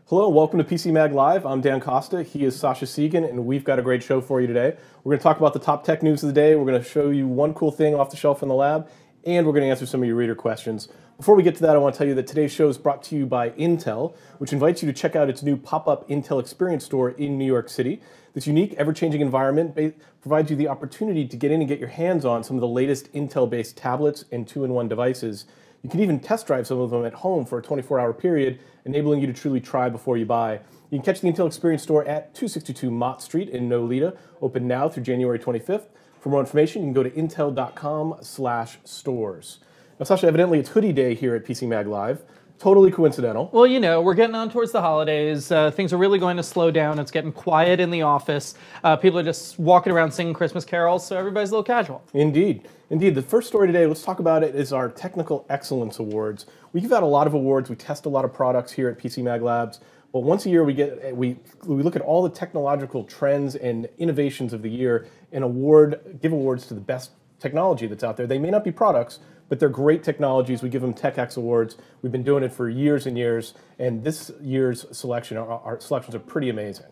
Hello, welcome to PCMag Live. I'm Dan Costa, he is Sascha Segan, and we've got a great show for you today. We're going to talk about the top tech news of the day, we're going to show you one cool thing off the shelf in the lab, and we're going to answer some of your reader questions. Before we get to that, I want to tell you that today's show is brought to you by Intel, which invites you to check out its new pop-up Intel Experience Store in New York City. This unique, ever-changing environment provides you the opportunity to get in and get your hands on some of the latest Intel-based tablets and two-in-one devices. You can even test drive some of them at home for a 24-hour period, enabling you to truly try before you buy. You can catch the Intel Experience Store at 262 Mott Street in Nolita, open now through January 25th. For more information, you can go to intel.com/stores. Now, Sascha, evidently it's hoodie day here at PCMag Live. Totally coincidental. Well, you know, we're getting on towards the holidays. Things are really going to slow down. It's getting quiet in the office. People are just walking around singing Christmas carols, so everybody's a little casual. Indeed. Indeed. The first story today, let's talk about it, is our Technical Excellence Awards. We give out a lot of awards. We test a lot of products here at PCMag Labs. But once a year, we look at all the technological trends and innovations of the year and give awards to the best technology that's out there. They may not be products, but they're great technologies. We give them TechX Awards. We've been doing it for years and years, and this year's selection, our selections are pretty amazing.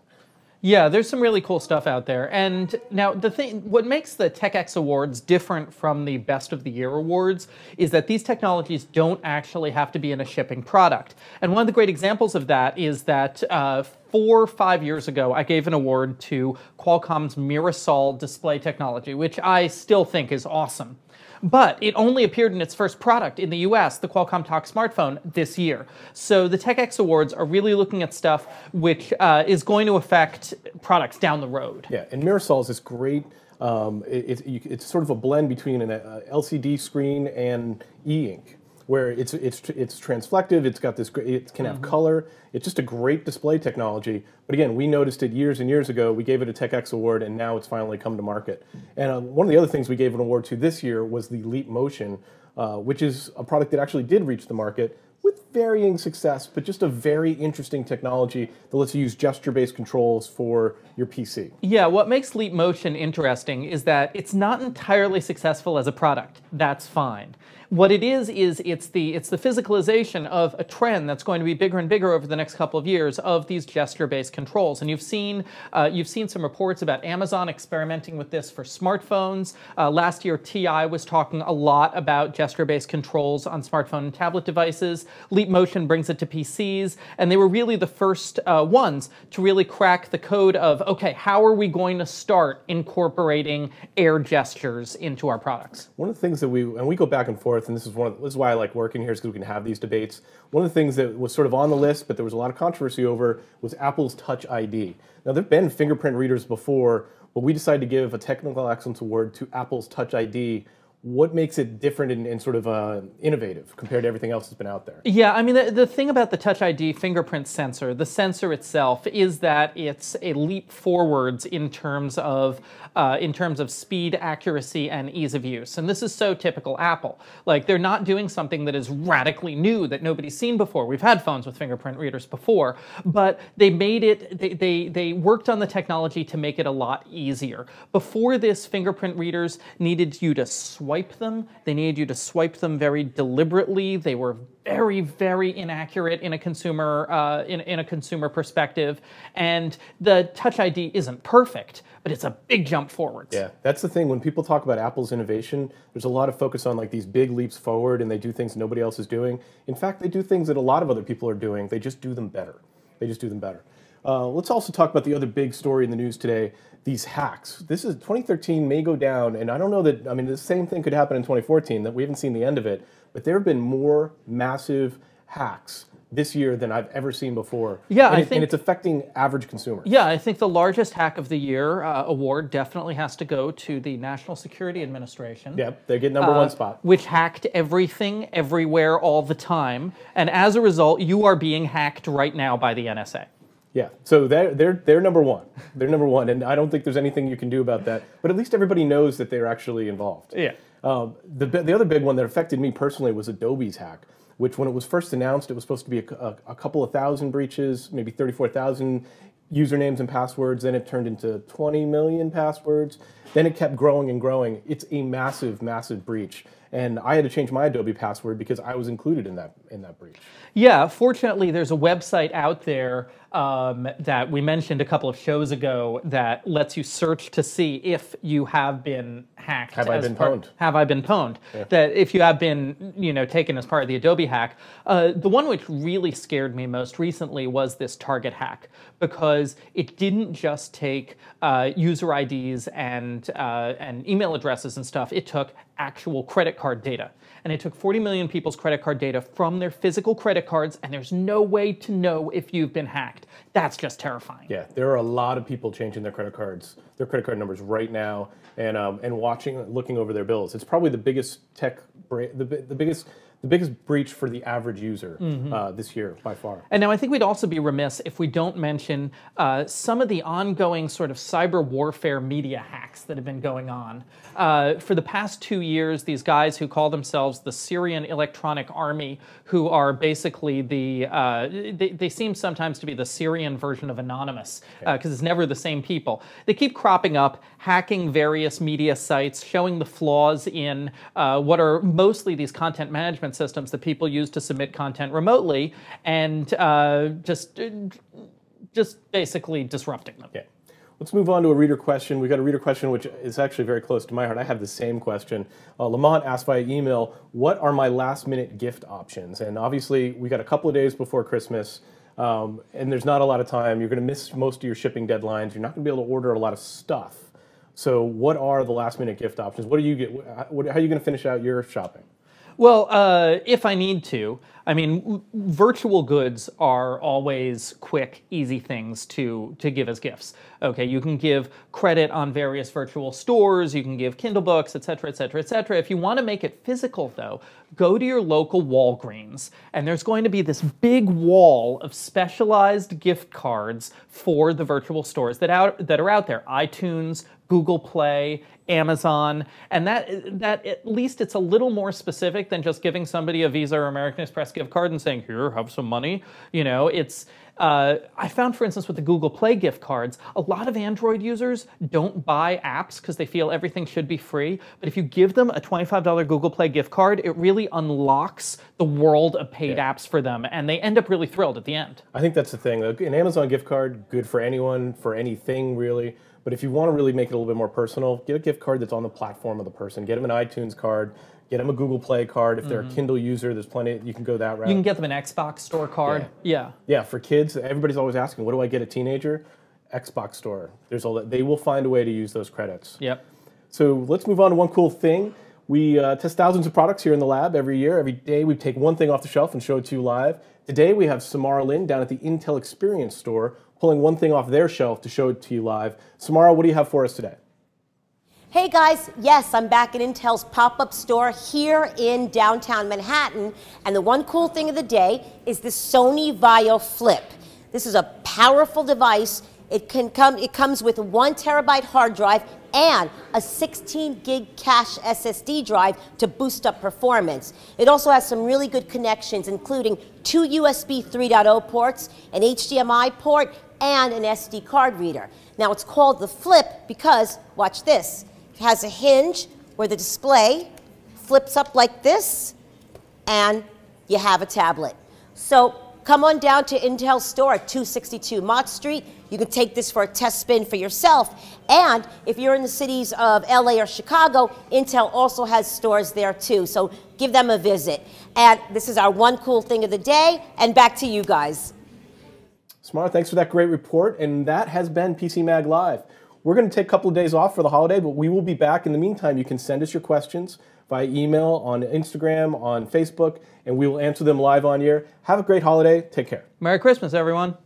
Yeah, there's some really cool stuff out there. And now what makes the TechX Awards different from the Best of the Year Awards is that these technologies don't actually have to be in a shipping product. And one of the great examples of that is that 4 or 5 years ago, I gave an award to Qualcomm's Mirasol display technology, which I still think is awesome. But it only appeared in its first product in the US, the Qualcomm Talk smartphone, this year. So the TechX Awards are really looking at stuff which is going to affect products down the road. Yeah, and Mirasol is this great, it's sort of a blend between an LCD screen and e-ink, where it's transflective, it's got this, it can have color. It's just a great display technology. But again, we noticed it years and years ago. We gave it a TechX Award, and now it's finally come to market. And one of the other things we gave an award to this year was the Leap Motion, which is a product that actually did reach the market with varying success, but just a very interesting technology that lets you use gesture-based controls for your PC. Yeah, what makes Leap Motion interesting is that it's not entirely successful as a product. That's fine. What it is it's the physicalization of a trend that's going to be bigger and bigger over the next couple of years of these gesture-based controls. And you've seen some reports about Amazon experimenting with this for smartphones. Last year, TI was talking a lot about gesture-based controls on smartphone and tablet devices. Leap Motion brings it to PCs, and they were really the first ones to really crack the code of, okay, how are we going to start incorporating air gestures into our products? One of the things that we go back and forth, and this is why I like working here, is because we can have these debates. One of the things that was sort of on the list, but there was a lot of controversy over, was Apple's Touch ID. Now, there have been fingerprint readers before, but we decided to give a Technical Excellence Award to Apple's Touch ID. What makes it different and sort of innovative compared to everything else that's been out there? Yeah, I mean, the thing about the Touch ID fingerprint sensor, the sensor itself, is that it's a leap forwards in terms of speed, accuracy, and ease of use. And this is so typical Apple. Like, they're not doing something that is radically new that nobody's seen before. We've had phones with fingerprint readers before, but they made it, they worked on the technology to make it a lot easier. Before this, fingerprint readers needed you to swipe them. They needed you to swipe them very deliberately. They were very, very inaccurate in a consumer in a consumer perspective. And the Touch ID isn't perfect, but it's a big jump forwards. Yeah, that's the thing. When people talk about Apple's innovation, there's a lot of focus on like these big leaps forward, and they do things nobody else is doing. In fact, they do things that a lot of other people are doing. They just do them better. They just do them better. Let's also talk about the other big story in the news today, these hacks. This is 2013 may go down, and I don't know that, I mean, the same thing could happen in 2014, that we haven't seen the end of it, but there have been more massive hacks this year than I've ever seen before. Yeah, and it's affecting average consumers. Yeah, I think the largest hack of the year award definitely has to go to the National Security Administration. Yep, they get #1 spot. Which hacked everything, everywhere, all the time. And as a result, you are being hacked right now by the NSA. Yeah, so they're #1. They're #1, and I don't think there's anything you can do about that. But at least everybody knows that they're actually involved. Yeah. The other big one that affected me personally was Adobe's hack, which when it was first announced, it was supposed to be a couple of thousand breaches, maybe 34,000 usernames and passwords. Then it turned into 20 million passwords. Then it kept growing and growing. It's a massive, massive breach. and I had to change my Adobe password because I was included in that breach. Yeah, fortunately, there's a website out there that we mentioned a couple of shows ago that lets you search to see if you have been hacked. Have I been pwned? Have I been pwned? Yeah. That if you have been, taken as part of the Adobe hack. The one which really scared me most recently was this Target hack, because it didn't just take user IDs and email addresses and stuff. It took actual credit card data. And it took 40 million people's credit card data from their physical credit cards, and there's no way to know if you've been hacked. That's just terrifying. Yeah, there are a lot of people changing their credit card numbers right now, and looking over their bills. It's probably the biggest the biggest breach for the average user this year by far. And now I think we'd also be remiss if we don't mention some of the ongoing sort of cyber warfare media hacks that have been going on. For the past 2 years, these guys who call themselves the Syrian Electronic Army, who are basically they seem sometimes to be the Syrian version of Anonymous, because it's never the same people. They keep cropping up, hacking various media sites, showing the flaws in what are mostly these content management systems that people use to submit content remotely, and just basically disrupting them. Yeah. Let's move on to a reader question. We got a reader question which is actually very close to my heart. I have the same question. Lamont asked via email, what are my last-minute gift options? And obviously, we got a couple of days before Christmas, and there's not a lot of time. You're going to miss most of your shipping deadlines. You're not going to be able to order a lot of stuff. So what are the last-minute gift options? What do you get? How are you going to finish out your shopping? Well, if I need to, I mean, virtual goods are always quick, easy things to give as gifts. Okay, you can give credit on various virtual stores, you can give Kindle books, et cetera, et cetera, et cetera. If you want to make it physical, though, go to your local Walgreens, and there's going to be this big wall of specialized gift cards for the virtual stores that are out there. iTunes, Google Play, Amazon, and that at least it's a little more specific than just giving somebody a Visa or American Express gift card and saying, here, have some money. It's I found, for instance, with the Google Play gift cards, a lot of Android users don't buy apps because they feel everything should be free. But if you give them a $25 Google Play gift card, it really unlocks the world of paid apps for them, and they end up really thrilled at the end. I think that's the thing. An Amazon gift card, good for anyone, for anything really. But if you want to really make it a little bit more personal, get a gift card that's on the platform of the person. Get them an iTunes card. Get them a Google Play card. If they're a Kindle user, there's plenty. You can go that route. You can get them an Xbox Store card. Yeah. Yeah, for kids, everybody's always asking, what do I get a teenager? Xbox Store. There's all that. They will find a way to use those credits. Yep. So let's move on to one cool thing. We test thousands of products here in the lab every year. Every day we take one thing off the shelf and show it to you live. Today we have Samara Lynn down at the Intel Experience Store pulling one thing off their shelf to show it to you live. Samara, what do you have for us today? Hey guys, yes, I'm back at Intel's pop-up store here in downtown Manhattan, and the one cool thing of the day is the Sony VAIO Flip. This is a powerful device. It comes with a 1 terabyte hard drive and a 16 gig cache SSD drive to boost up performance. It also has some really good connections, including 2 USB 3.0 ports, an HDMI port, and an SD card reader. Now it's called the Flip because, watch this, it has a hinge where the display flips up like this, and you have a tablet. So come on down to Intel's store at 262 Mott Street. You can take this for a test spin for yourself. And if you're in the cities of LA or Chicago, Intel also has stores there too. So give them a visit. And this is our one cool thing of the day. And back to you guys. Samara, thanks for that great report. And that has been PCMag Live. We're going to take a couple of days off for the holiday, but we will be back. In the meantime, you can send us your questions via email, on Instagram, on Facebook, and we will answer them live on air. Have a great holiday. Take care. Merry Christmas, everyone.